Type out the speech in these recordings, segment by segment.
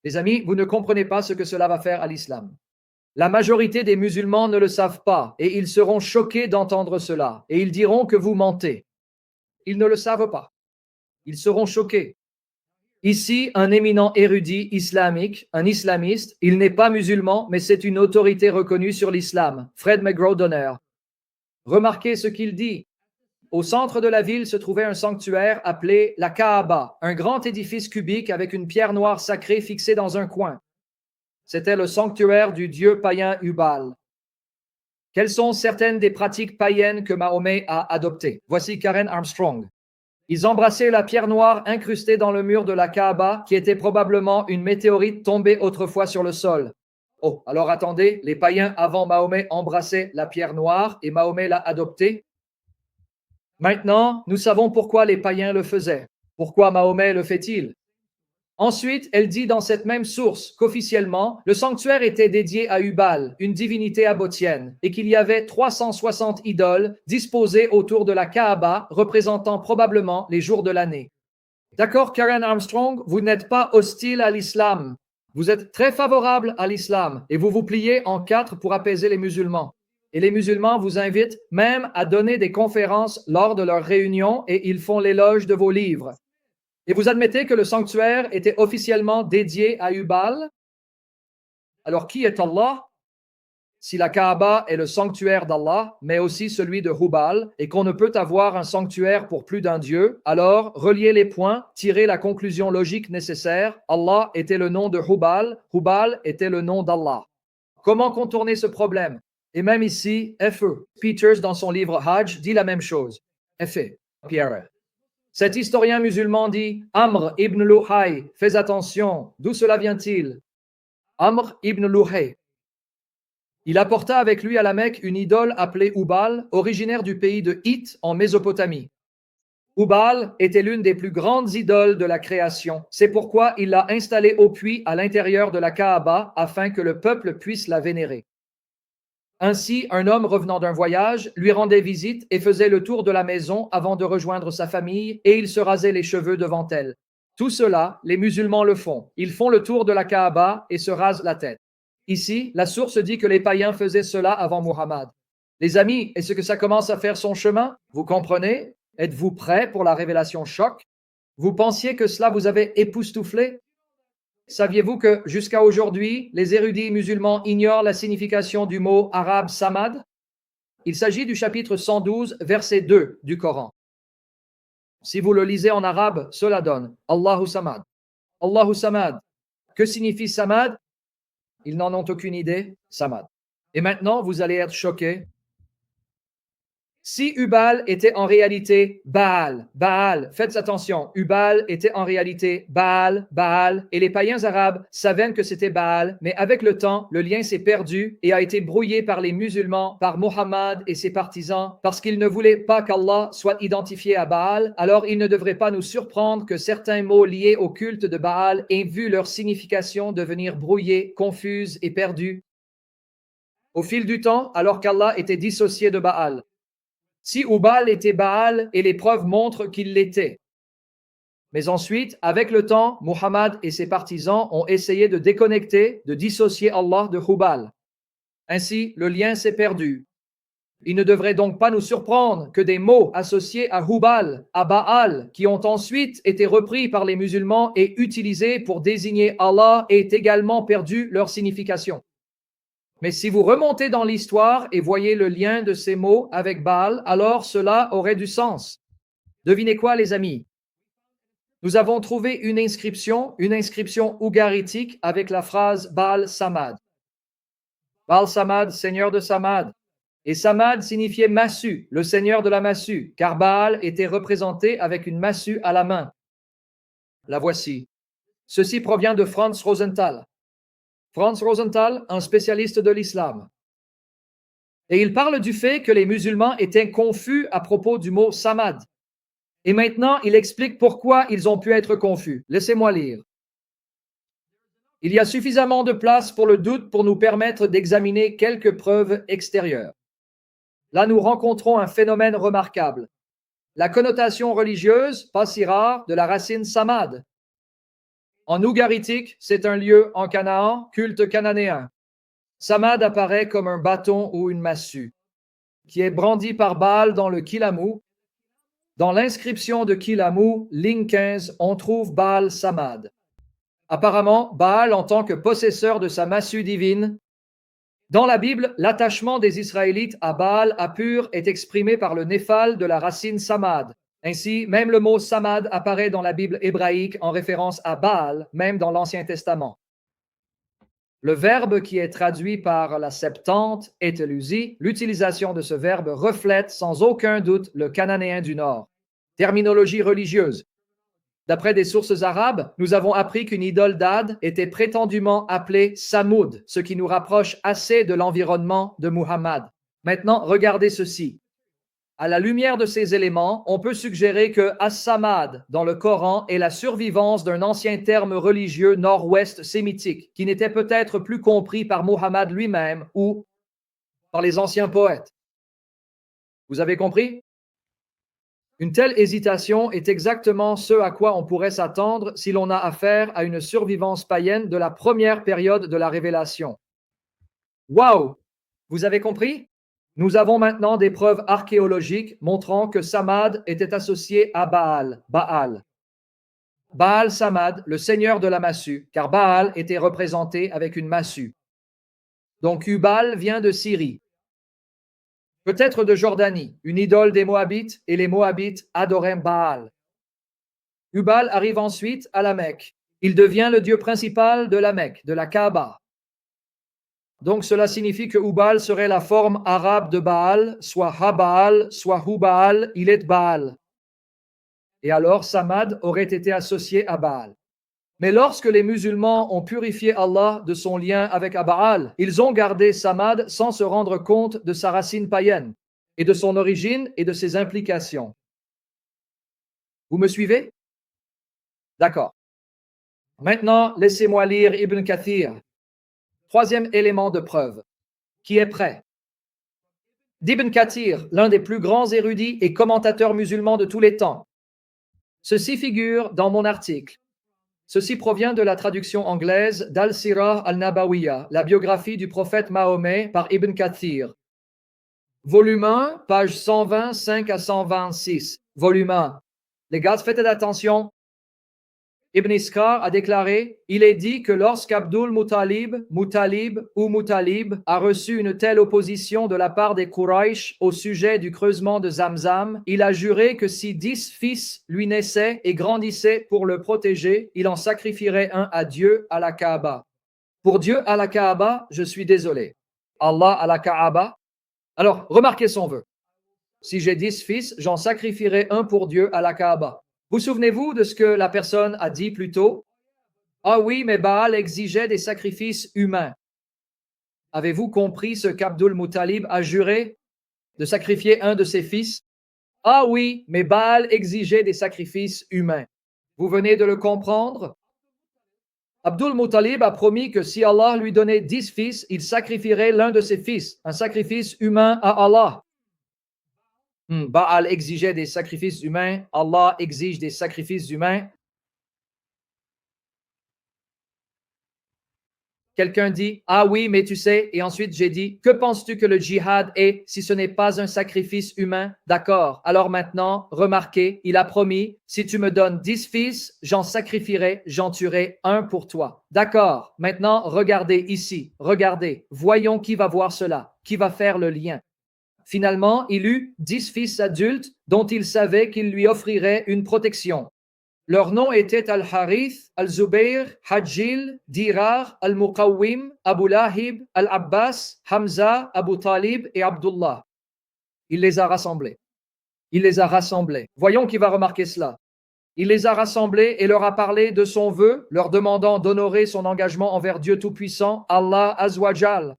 Les amis, vous ne comprenez pas ce que cela va faire à l'islam. La majorité des musulmans ne le savent pas et ils seront choqués d'entendre cela et ils diront que vous mentez. Ils ne le savent pas. Ils seront choqués. Ici, un éminent érudit islamique, un islamiste, il n'est pas musulman, mais c'est une autorité reconnue sur l'islam, Fred McGraw Donner. Remarquez ce qu'il dit. Au centre de la ville se trouvait un sanctuaire appelé la Kaaba, un grand édifice cubique avec une pierre noire sacrée fixée dans un coin. C'était le sanctuaire du dieu païen Hubal. Quelles sont certaines des pratiques païennes que Mahomet a adoptées? Voici Karen Armstrong. Ils embrassaient la pierre noire incrustée dans le mur de la Kaaba, qui était probablement une météorite tombée autrefois sur le sol. Oh, alors attendez, les païens avant Mahomet embrassaient la pierre noire et Mahomet l'a adoptée. Maintenant, nous savons pourquoi les païens le faisaient. Pourquoi Mahomet le fait-il? Ensuite, elle dit dans cette même source qu'officiellement, le sanctuaire était dédié à Hubal, une divinité abotienne, et qu'il y avait 360 idoles disposées autour de la Kaaba, représentant probablement les jours de l'année. D'accord, Karen Armstrong, vous n'êtes pas hostile à l'islam. Vous êtes très favorable à l'islam et vous vous pliez en quatre pour apaiser les musulmans. Et les musulmans vous invitent même à donner des conférences lors de leurs réunions et ils font l'éloge de vos livres. Et vous admettez que le sanctuaire était officiellement dédié à Hubal? Alors qui est Allah? Si la Kaaba est le sanctuaire d'Allah, mais aussi celui de Hubal, et qu'on ne peut avoir un sanctuaire pour plus d'un dieu, alors reliez les points, tirez la conclusion logique nécessaire. Allah était le nom de Hubal, Hubal était le nom d'Allah. Comment contourner ce problème? Et même ici, F.E. Peters, dans son livre Hajj, dit la même chose. F.E. Pierre. Cet historien musulman dit Amr ibn Luhay, fais attention, d'où cela vient-il? Amr ibn Luhay. Il apporta avec lui à la Mecque une idole appelée Hubal, originaire du pays de Hith en Mésopotamie. Hubal était l'une des plus grandes idoles de la création. C'est pourquoi il l'a installée au puits à l'intérieur de la Kaaba afin que le peuple puisse la vénérer. Ainsi, un homme revenant d'un voyage lui rendait visite et faisait le tour de la maison avant de rejoindre sa famille et il se rasait les cheveux devant elle. Tout cela, les musulmans le font. Ils font le tour de la Kaaba et se rasent la tête. Ici, la source dit que les païens faisaient cela avant Muhammad. Les amis, est-ce que ça commence à faire son chemin? Vous comprenez? Êtes-vous prêts pour la révélation choc? Vous pensiez que cela vous avait époustouflé? Saviez-vous que jusqu'à aujourd'hui, les érudits musulmans ignorent la signification du mot arabe samad? Il s'agit du chapitre 112, verset 2 du Coran. Si vous le lisez en arabe, cela donne Allahu Samad. Allahu Samad. Que signifie Samad? Ils n'en ont aucune idée. Samad. Et maintenant, vous allez être choqués. Si Hubal était en réalité Baal, faites attention, Hubal était en réalité Baal, et les païens arabes savaient que c'était Baal, mais avec le temps, le lien s'est perdu et a été brouillé par les musulmans, par Mohammed et ses partisans, parce qu'ils ne voulaient pas qu'Allah soit identifié à Baal, alors il ne devrait pas nous surprendre que certains mots liés au culte de Baal aient vu leur signification devenir brouillée, confuse et perdue. Au fil du temps, alors qu'Allah était dissocié de Baal, si Hubal était Baal, et les preuves montrent qu'il l'était. Mais ensuite, avec le temps, Muhammad et ses partisans ont essayé de déconnecter, de dissocier Allah de Hubal. Ainsi, le lien s'est perdu. Il ne devrait donc pas nous surprendre que des mots associés à Hubal, à Baal, qui ont ensuite été repris par les musulmans et utilisés pour désigner Allah, aient également perdu leur signification. Mais si vous remontez dans l'histoire et voyez le lien de ces mots avec Baal, alors cela aurait du sens. Devinez quoi, les amis? Nous avons trouvé une inscription ougaritique avec la phrase Baal Samad. Baal Samad, seigneur de Samad. Et Samad signifiait massue, le seigneur de la massue, car Baal était représenté avec une massue à la main. La voici. Ceci provient de Franz Rosenthal. Franz Rosenthal, un spécialiste de l'islam. Et il parle du fait que les musulmans étaient confus à propos du mot samad. Et maintenant, il explique pourquoi ils ont pu être confus. Laissez-moi lire. Il y a suffisamment de place pour le doute pour nous permettre d'examiner quelques preuves extérieures. Là, nous rencontrons un phénomène remarquable. La connotation religieuse, pas si rare, de la racine samad. En Ougaritique, c'est un lieu en Canaan, culte cananéen. Samad apparaît comme un bâton ou une massue, qui est brandi par Baal dans le Kilamou. Dans l'inscription de Kilamou, ligne 15, on trouve Baal Samad. Apparemment, Baal en tant que possesseur de sa massue divine. Dans la Bible, l'attachement des Israélites à Baal Apur est exprimé par le néphal de la racine Samad. Ainsi, même le mot Samad apparaît dans la Bible hébraïque en référence à Baal, même dans l'Ancien Testament. Le verbe qui est traduit par la Septante, etelusi, l'utilisation de ce verbe reflète sans aucun doute le cananéen du Nord. Terminologie religieuse. D'après des sources arabes, nous avons appris qu'une idole d'Ad était prétendument appelée Samoud, ce qui nous rapproche assez de l'environnement de Muhammad. Maintenant, regardez ceci. À la lumière de ces éléments, on peut suggérer que As-Samad dans le Coran est la survivance d'un ancien terme religieux nord-ouest sémitique qui n'était peut-être plus compris par Muhammad lui-même ou par les anciens poètes. Vous avez compris? Une telle hésitation est exactement ce à quoi on pourrait s'attendre si l'on a affaire à une survivance païenne de la première période de la révélation. Waouh! Vous avez compris? Nous avons maintenant des preuves archéologiques montrant que Samad était associé à Baal. Baal Samad, le seigneur de la massue, car Baal était représenté avec une massue. Donc Ubal vient de Syrie. Peut-être de Jordanie, une idole des Moabites, et les Moabites adoraient Baal. Ubal arrive ensuite à la Mecque. Il devient le dieu principal de la Mecque, de la Kaaba. Donc cela signifie que Ubal serait la forme arabe de Baal, soit Habaal, soit Hubal, il est Baal. Et alors Samad aurait été associé à Baal. Mais lorsque les musulmans ont purifié Allah de son lien avec Baal, ils ont gardé Samad sans se rendre compte de sa racine païenne et de son origine et de ses implications. Vous me suivez? D'accord. Maintenant, laissez-moi lire Ibn Kathir. Troisième élément de preuve. Qui est prêt? D'Ibn Kathir, l'un des plus grands érudits et commentateurs musulmans de tous les temps. Ceci figure dans mon article. Ceci provient de la traduction anglaise d'Al-Sirah al-Nabawiyya, la biographie du prophète Mahomet par Ibn Kathir. Volume 1, page 125 à 126. Volume 1. Les gars, faites attention. Ibn Iskar a déclaré, il est dit que lorsqu'Abdul Muttalib a reçu une telle opposition de la part des Quraysh au sujet du creusement de Zamzam, il a juré que si 10 fils lui naissaient et grandissaient pour le protéger, il en sacrifierait un à Dieu à la Kaaba. Pour Dieu à la Kaaba, je suis désolé. Allah à la Kaaba. Alors, remarquez son vœu. Si j'ai 10 fils, j'en sacrifierai un pour Dieu à la Kaaba. Vous souvenez-vous de ce que la personne a dit plus tôt? Ah oui, mais Baal exigeait des sacrifices humains. Avez-vous compris ce qu'Abdul Muttalib a juré? De sacrifier un de ses fils? Ah oui, mais Baal exigeait des sacrifices humains. Vous venez de le comprendre? Abdul Muttalib a promis que si Allah lui donnait 10 fils, il sacrifierait l'un de ses fils, un sacrifice humain à Allah. Baal exigeait des sacrifices humains, Allah exige des sacrifices humains. Quelqu'un dit, ah oui, mais tu sais, et ensuite j'ai dit, que penses-tu que le djihad est si ce n'est pas un sacrifice humain? D'accord, alors maintenant, remarquez, il a promis, si tu me donnes 10 fils, j'en sacrifierai, j'en tuerai un pour toi. D'accord, maintenant, regardez ici, regardez, voyons qui va voir cela, qui va faire le lien. Finalement, il eut 10 fils adultes dont il savait qu'ils lui offriraient une protection. Leurs noms étaient Al-Harith, Al-Zubayr, Hajjil, Dirar, Al-Muqawwim, Abu Lahib, Al-Abbas, Hamza, Abu Talib et Abdullah. Il les a rassemblés. Voyons qui va remarquer cela. Il les a rassemblés et leur a parlé de son vœu, leur demandant d'honorer son engagement envers Dieu Tout-Puissant, Allah Azwajal.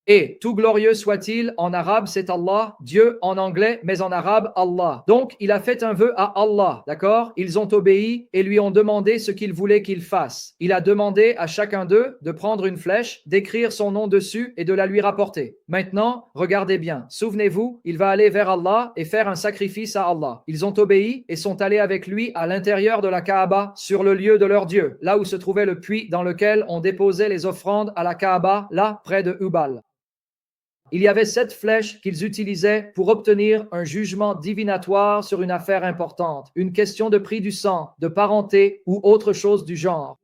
Et tout glorieux soit-il, en arabe c'est Allah, Dieu en anglais, mais en arabe Allah. Donc il a fait un vœu à Allah, d'accord? Ils ont obéi et lui ont demandé ce qu'il voulait qu'il fasse. Il a demandé à chacun d'eux de prendre une flèche, d'écrire son nom dessus et de la lui rapporter. Maintenant, regardez bien, souvenez-vous, il va aller vers Allah et faire un sacrifice à Allah. Ils ont obéi et sont allés avec lui à l'intérieur de la Kaaba, sur le lieu de leur Dieu, là où se trouvait le puits dans lequel on déposait les offrandes à la Kaaba, là près de Hubal. Il y avait 7 flèches qu'ils utilisaient pour obtenir un jugement divinatoire sur une affaire importante, une question de prix du sang, de parenté ou autre chose du genre.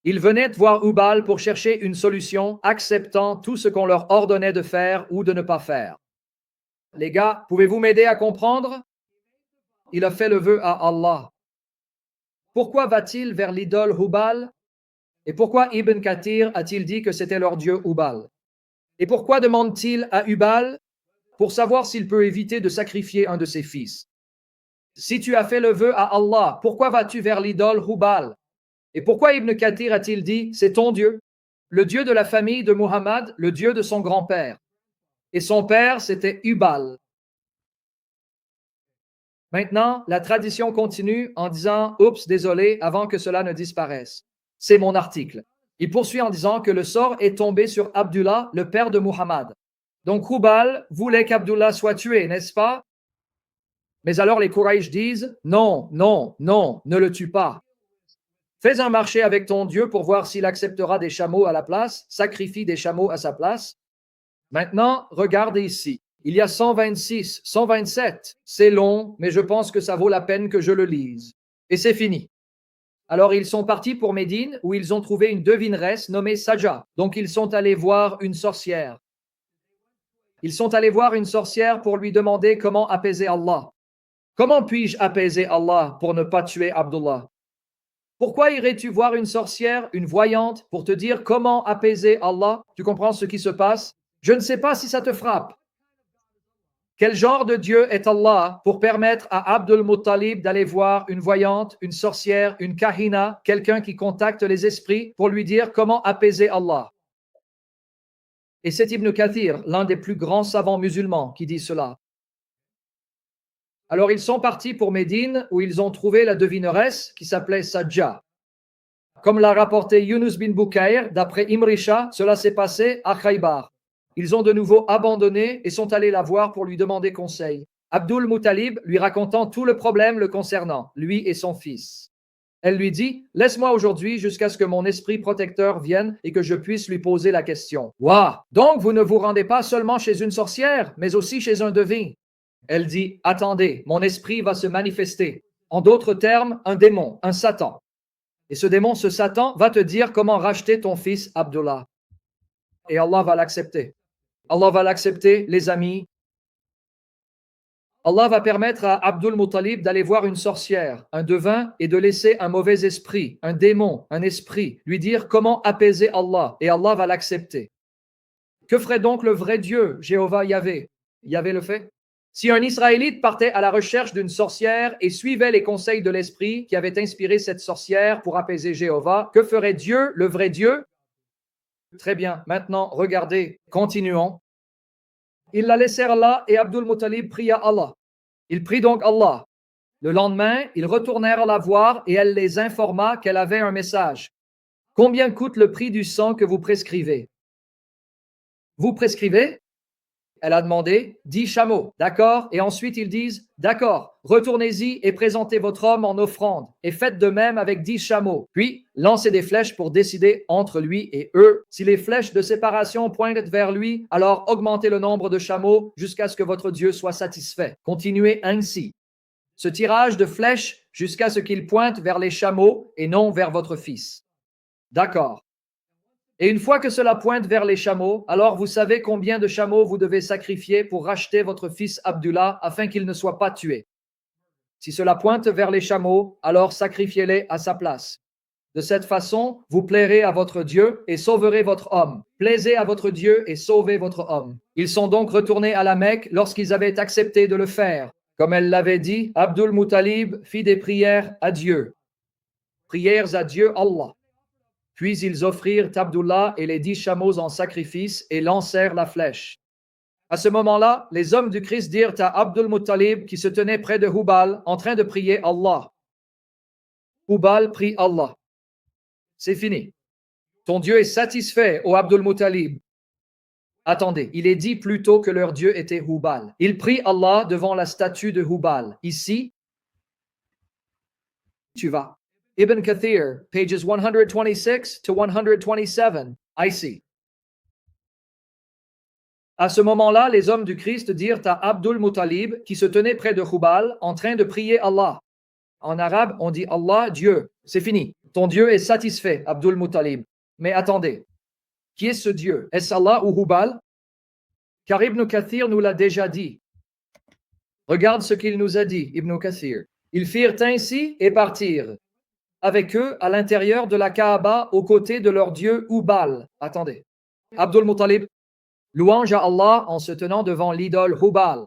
Ils venaient voir Hubal pour chercher une solution, acceptant tout ce qu'on leur ordonnait de faire ou de ne pas faire. Les gars, pouvez-vous m'aider à comprendre? Il a fait le vœu à Allah. Pourquoi va-t-il vers l'idole Hubal? Et pourquoi Ibn Kathir a-t-il dit que c'était leur dieu Hubal? Et pourquoi demande-t-il à Hubal? Pour savoir s'il peut éviter de sacrifier un de ses fils. Si tu as fait le vœu à Allah, pourquoi vas-tu vers l'idole Hubal? Et pourquoi Ibn Kathir a-t-il dit, c'est ton Dieu? Le Dieu de la famille de Muhammad, le Dieu de son grand-père. Et son père, c'était Hubal. Maintenant, la tradition continue en disant, oups, désolé, avant que cela ne disparaisse. C'est mon article. Il poursuit en disant que le sort est tombé sur Abdullah, le père de Muhammad. Donc Hubal voulait qu'Abdullah soit tué, n'est-ce pas? Mais alors les Quraysh disent, non, non, non, ne le tue pas. Fais un marché avec ton Dieu pour voir s'il acceptera des chameaux à la place, sacrifie des chameaux à sa place. Maintenant, regardez ici. Il y a 126, 127. C'est long, mais je pense que ça vaut la peine que je le lise. Et c'est fini. Alors ils sont partis pour Médine, où ils ont trouvé une devineresse nommée Saja. Donc ils sont allés voir une sorcière. Ils sont allés voir une sorcière pour lui demander comment apaiser Allah. Comment puis-je apaiser Allah pour ne pas tuer Abdullah? Pourquoi irais-tu voir une sorcière, une voyante, pour te dire comment apaiser Allah? Tu comprends ce qui se passe? Je ne sais pas si ça te frappe. Quel genre de Dieu est Allah pour permettre à Abdul Muttalib d'aller voir une voyante, une sorcière, une kahina, quelqu'un qui contacte les esprits pour lui dire comment apaiser Allah? Et c'est Ibn Kathir, l'un des plus grands savants musulmans, qui dit cela. Alors ils sont partis pour Médine où ils ont trouvé la devineresse qui s'appelait Sajja. Comme l'a rapporté Yunus bin Bukair, d'après Imrisha, cela s'est passé à Khaybar. Ils ont de nouveau abandonné et sont allés la voir pour lui demander conseil. Abdul Muttalib lui racontant tout le problème le concernant, lui et son fils. Elle lui dit, laisse-moi aujourd'hui jusqu'à ce que mon esprit protecteur vienne et que je puisse lui poser la question. Waouh! Donc vous ne vous rendez pas seulement chez une sorcière, mais aussi chez un devin. Elle dit, attendez, mon esprit va se manifester. En d'autres termes, un démon, un Satan. Et ce démon, ce Satan, va te dire comment racheter ton fils Abdullah. Et Allah va l'accepter. Allah va l'accepter, les amis. Allah va permettre à Abdul Muttalib d'aller voir une sorcière, un devin, et de laisser un mauvais esprit, un démon, un esprit, lui dire comment apaiser Allah. Et Allah va l'accepter. Que ferait donc le vrai Dieu, Jéhovah Yahvé? Yahvé le fait? Si un Israélite partait à la recherche d'une sorcière et suivait les conseils de l'esprit qui avait inspiré cette sorcière pour apaiser Jéhovah, que ferait Dieu, le vrai Dieu? Très bien, maintenant, regardez, continuons. Ils la laissèrent là et Abdul Muttalib pria Allah. Il prit donc Allah. Le lendemain, ils retournèrent la voir et elle les informa qu'elle avait un message. Combien coûte le prix du sang que vous prescrivez? Vous prescrivez? Elle a demandé 10 chameaux. D'accord? Et ensuite ils disent, d'accord, retournez-y et présentez votre homme en offrande. Et faites de même avec 10 chameaux. Puis, lancez des flèches pour décider entre lui et eux. Si les flèches de séparation pointent vers lui, alors augmentez le nombre de chameaux jusqu'à ce que votre Dieu soit satisfait. Continuez ainsi. Ce tirage de flèches jusqu'à ce qu'il pointe vers les chameaux et non vers votre fils. D'accord. Et une fois que cela pointe vers les chameaux, alors vous savez combien de chameaux vous devez sacrifier pour racheter votre fils Abdullah afin qu'il ne soit pas tué. Si cela pointe vers les chameaux, alors sacrifiez-les à sa place. De cette façon, vous plairez à votre Dieu et sauverez votre homme. Plaisez à votre Dieu et sauvez votre homme. Ils sont donc retournés à la Mecque lorsqu'ils avaient accepté de le faire. Comme elle l'avait dit, Abdul Muttalib fit des prières à Dieu. Prières à Dieu Allah. Puis ils offrirent Abdullah et les 10 chameaux en sacrifice et lancèrent la flèche. À ce moment-là, les hommes du Christ dirent à Abdul Muttalib qui se tenait près de Hubal en train de prier Allah. Hubal prie Allah. C'est fini. Ton Dieu est satisfait, ô Abdul Muttalib. Attendez, il est dit plutôt que leur Dieu était Hubal. Ils prient Allah devant la statue de Hubal. Ici, tu vas. Ibn Kathir, pages 126 to 127. I see. À ce moment-là, les hommes du Christ dirent à Abdul Muttalib, qui se tenait près de Hubal, en train de prier Allah. En arabe, on dit Allah, Dieu. C'est fini. Ton Dieu est satisfait, Abdul Muttalib. Mais attendez. Qui est ce Dieu? Est-ce Allah ou Hubal? Car Ibn Kathir nous l'a déjà dit. Regarde ce qu'il nous a dit, Ibn Kathir. Ils firent ainsi et partirent avec eux à l'intérieur de la Kaaba aux côtés de leur Dieu Hubal. Attendez. Abdul Muttalib, louange à Allah en se tenant devant l'idole Hubal.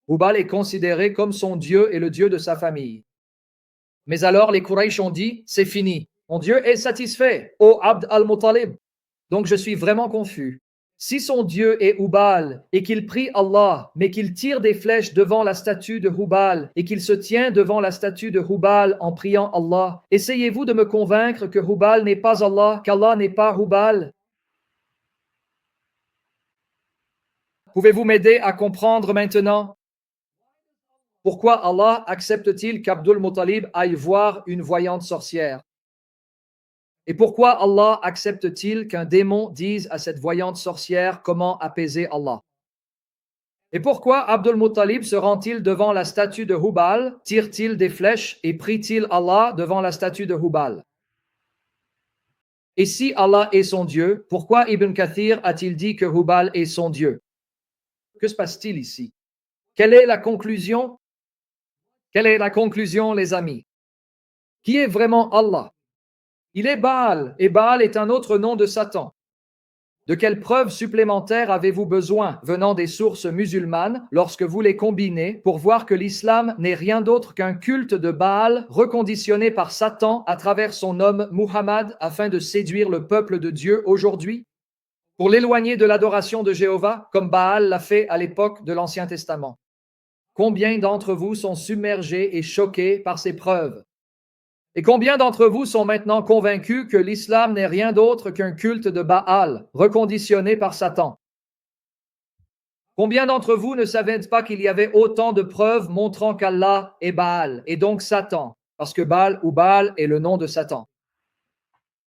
Hubal est considéré comme son Dieu et le Dieu de sa famille. Mais alors les Quraysh ont dit, c'est fini. Mon Dieu est satisfait, ô Abd al-Muttalib. Donc je suis vraiment confus. Si son Dieu est Hubal et qu'il prie Allah, mais qu'il tire des flèches devant la statue de Hubal et qu'il se tient devant la statue de Hubal en priant Allah, essayez-vous de me convaincre que Hubal n'est pas Allah, qu'Allah n'est pas Hubal? Pouvez-vous m'aider à comprendre maintenant? Pourquoi Allah accepte-t-il qu'Abdul Muttalib aille voir une voyante sorcière? Et pourquoi Allah accepte-t-il qu'un démon dise à cette voyante sorcière comment apaiser Allah? Et pourquoi Abdul Muttalib se rend-il devant la statue de Hubal, tire-t-il des flèches et prie-t-il Allah devant la statue de Hubal? Et si Allah est son Dieu, pourquoi Ibn Kathir a-t-il dit que Hubal est son Dieu? Que se passe-t-il ici? Quelle est la conclusion? Quelle est la conclusion, les amis? Qui est vraiment Allah? Il est Baal, et Baal est un autre nom de Satan. De quelles preuves supplémentaires avez-vous besoin venant des sources musulmanes lorsque vous les combinez pour voir que l'islam n'est rien d'autre qu'un culte de Baal reconditionné par Satan à travers son homme Muhammad afin de séduire le peuple de Dieu aujourd'hui? Pour l'éloigner de l'adoration de Jéhovah, comme Baal l'a fait à l'époque de l'Ancien Testament. Combien d'entre vous sont submergés et choqués par ces preuves? Et combien d'entre vous sont maintenant convaincus que l'islam n'est rien d'autre qu'un culte de Baal, reconditionné par Satan? Combien d'entre vous ne savaient pas qu'il y avait autant de preuves montrant qu'Allah est Baal, et donc Satan, parce que Baal ou Baal est le nom de Satan?